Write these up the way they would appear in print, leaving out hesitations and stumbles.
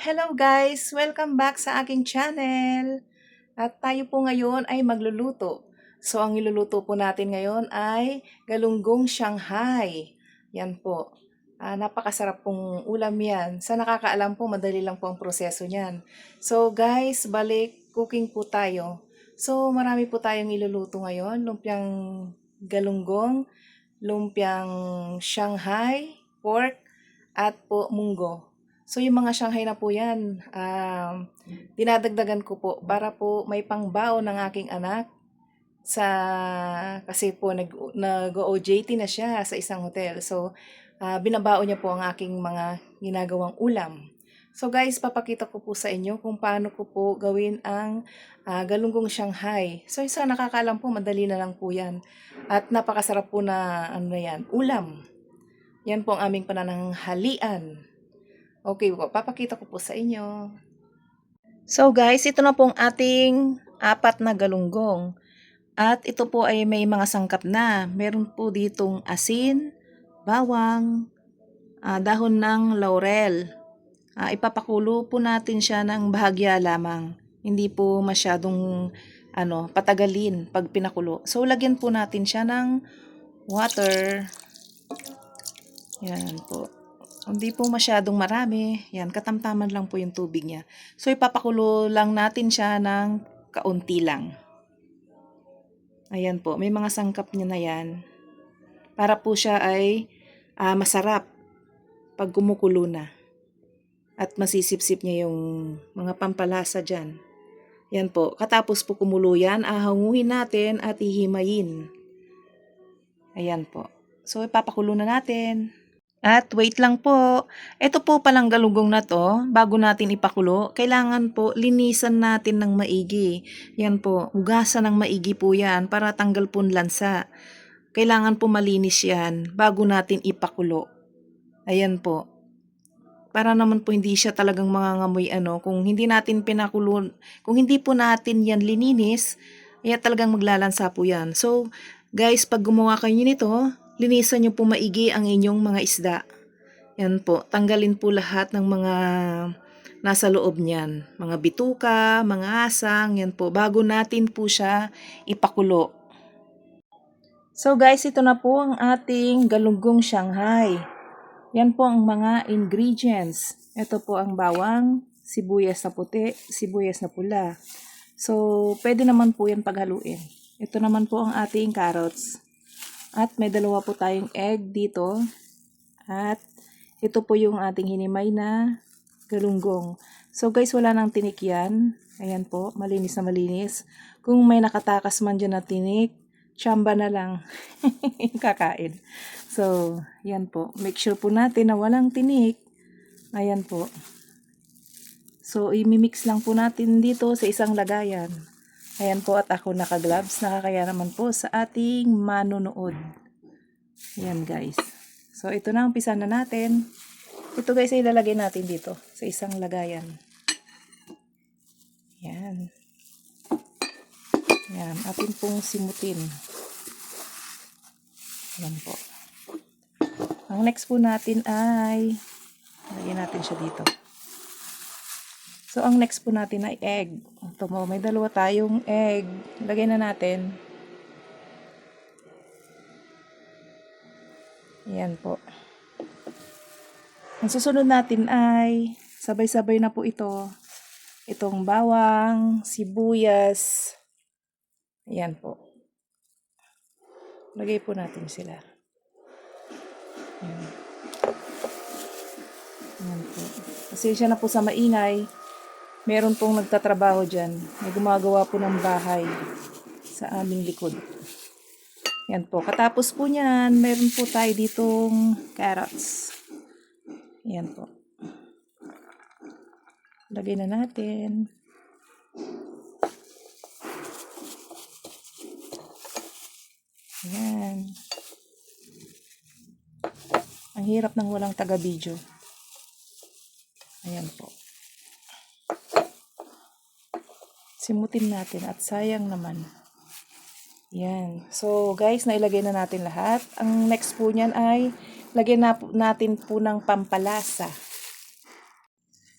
Hello guys! Welcome back sa aking channel. At tayo po ngayon ay magluluto. So ang iluluto po natin ngayon ay galunggong Shanghai. Yan po. Napakasarap pong ulam yan. Sa nakakaalam po, madali lang po ang proseso niyan. So guys, balik cooking po tayo. So marami po tayong iluluto ngayon. Lumpiang galunggong, lumpiang Shanghai, pork, at po munggo. So yung mga Shanghai na po yan, dinadagdagan ko po para po may pangbaon ng aking anak kasi po nag-OJT na siya sa isang hotel. So binabaon niya po ang aking mga ginagawang ulam. So guys, papakita ko po sa inyo kung paano ko po gawin ang galunggong Shanghai. So isa nakakaalam po, madali na lang po yan. At napakasarap po na ulam. Yan po ang aming panananghalian. Okay po, papakita ko po sa inyo. So guys, ito na po ang ating 4 na galunggong. At ito po ay may mga sangkap na. Meron po ditong asin, bawang, dahon ng laurel. Ipapakulo po natin siya ng bahagya lamang. Hindi po masyadong patagalin pag pinakulo. So lagyan po natin siya ng water. Yan po. Hindi po masyadong marami. Yan, katamtaman lang po yung tubig niya. So, ipapakulo lang natin siya ng kaunti lang. Ayan po, may mga sangkap niya na yan. Para po siya ay masarap pag kumukulo na. At masisipsip niya yung mga pampalasa dyan. Yan po, katapos po kumulo yan, ahanguhin natin at ihimayin. Ayan po. So, ipapakulo na natin. At wait lang po, ito po palang galunggong na to, bago natin ipakulo, kailangan po linisan natin ng maigi. Yan po, hugasan ng maigi po yan para tanggal po lansa. Kailangan po malinis yan bago natin ipakulo. Ayan po. Para naman po hindi siya talagang mangangamoy kung hindi natin pinakulo, kung hindi po natin yan lininis, talagang maglalansa po yan. So, guys, pag gumawa kayo nito, linisan nyo po maigi ang inyong mga isda. Yan po, tanggalin po lahat ng mga nasa loob niyan. Mga bituka, mga asang, yan po, bago natin po siya ipakulo. So guys, ito na po ang ating galunggong Shanghai. Yan po ang mga ingredients. Ito po ang bawang, sibuyas na puti, sibuyas na pula. So, pwede naman po yan paghaluin. Ito naman po ang ating carrots. At may 2 po tayong egg dito. At ito po yung ating hinimay na galunggong. So guys, wala nang tinik yan. Ayan po, malinis na malinis. Kung may nakatakas man dyan na tinik, tsamba na lang. Kakain. So, yan po. Make sure po natin na walang tinik. Ayan po. So, imimix lang po natin dito sa isang lagayan. Ayan po, at ako naka-gloves. Nakakaya naman po sa ating manonood. Ayan guys. So, ito na, umpisa na natin. Ito guys ay ilalagay natin dito sa isang lagayan. Ayan. Ayan, atin pong simutin. Ayan po. Ang next po natin ay, lagyan natin siya dito. So, ang next po natin ay egg. Ito mo, may 2 tayong egg. Lagay na natin. Ayan po. Ang susunod natin ay, sabay-sabay na po ito. Itong bawang, sibuyas. Ayan po. Lagay po natin sila. Ayan. Ayan po. Pasensya na po sa maingay. Meron pong nagtatrabaho dyan. May gumagawa po ng bahay sa aming likod. Yan po. Katapos po niyan, meron po tayo ditong carrots. Yan po. Lagay na natin. Yan. Ang hirap ng walang taga-video. Ayan po. Simutin natin at sayang naman. Yan. So guys, nailagay na natin lahat. Ang next po niyan ay lagyan natin po ng pampalasa.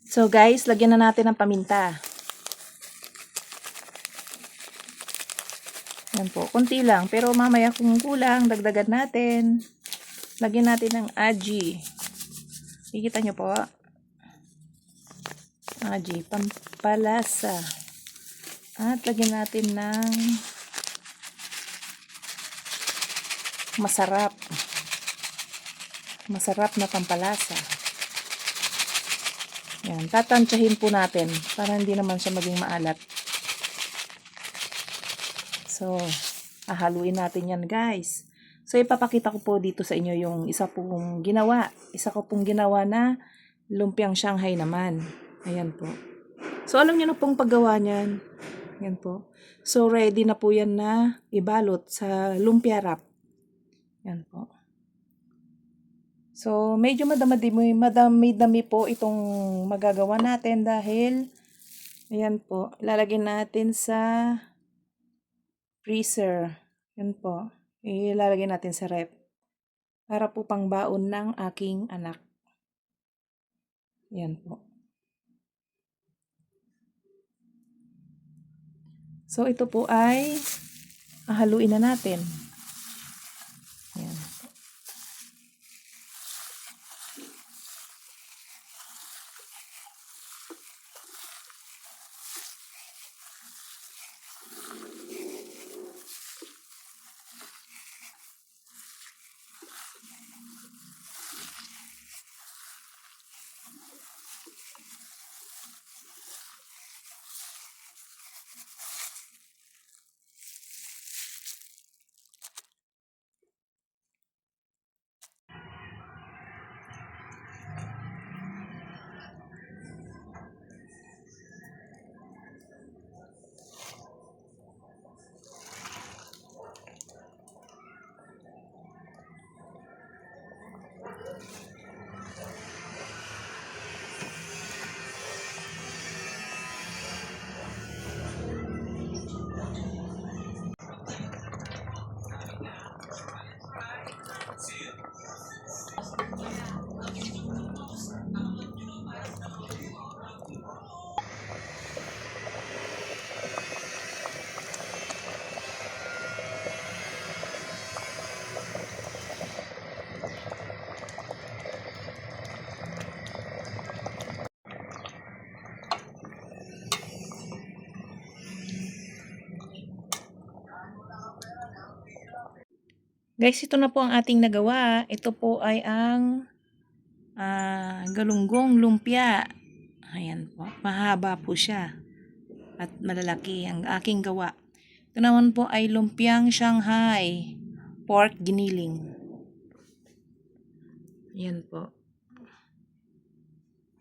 So guys, lagyan na natin ng paminta. Yan po, konti lang. Pero mamaya kung kulang, dagdagan natin. Lagyan natin ng aji. Kikita nyo po. Aji, pampalasa. At lagyan natin ng masarap. Masarap na pampalasa. Yan, tatansyahin po natin para hindi naman siya maging maalat. So, hahaluin natin yan guys. So, ipapakita ko po dito sa inyo yung isa pong ginawa. Isa ko pong ginawa na lumpiang Shanghai naman. Ayan po. So, alam niyo na pong paggawa niyan. Ayan po. So, ready na po yan na ibalot sa lumpia wrap. Ayan po. So, medyo madami po itong magagawa natin dahil, ayan po, ilalagay natin sa freezer. Ayan po, ilalagay natin sa ref. Para po pang baon ng aking anak. Ayan po. So, ito po ay haluin na natin. Ayan. Guys, ito na po ang ating nagawa. Ito po ay ang galunggong lumpia. Ayan po. Mahaba po siya. At malalaki ang aking gawa. Ito naman po ay lumpiang Shanghai. Pork giniling. Ayan po.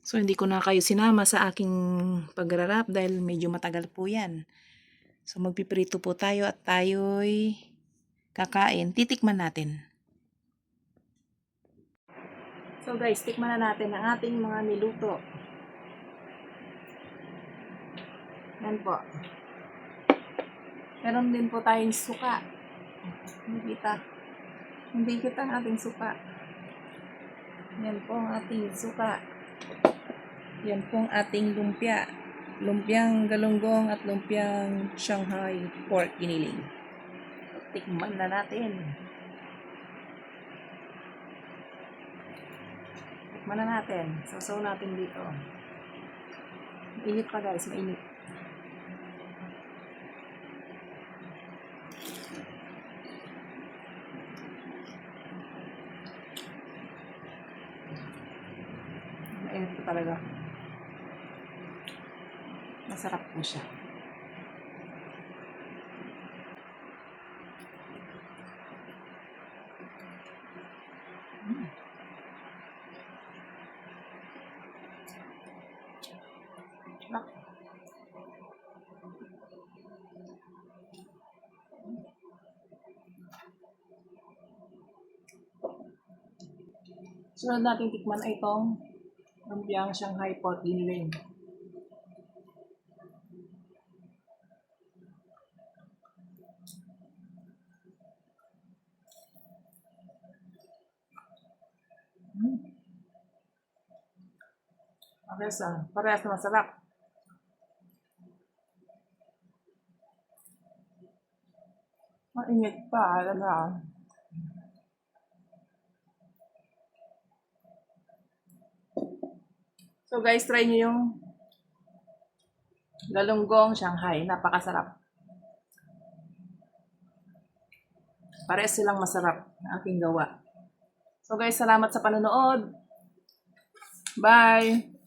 So, hindi ko na kayo sinama sa aking pagrarap dahil medyo matagal po yan. So, magpiprito po tayo at tayo'y kakain. Titikman natin. So guys, tikman na natin ang ating mga niluto. Yan po. Meron din po tayong suka. Hindi kita ang ating suka. Yan po ang ating suka. Yan po ang ating lumpia. Lumpiang galunggong at lumpiang Shanghai pork giniling. Tikman na natin. Tikman na natin. Sasaw natin dito. Mainit pa guys, mainit. Mainit po talaga. Masarap po siya. Sunod natin tikman ay itong lumpiang Shanghai pork giniling. Parehas na masarap. Mainit pa, alam na. So guys, try nyo yung galunggong Shanghai. Napakasarap. Parehas silang masarap na aking gawa. So guys, salamat sa panonood. Bye!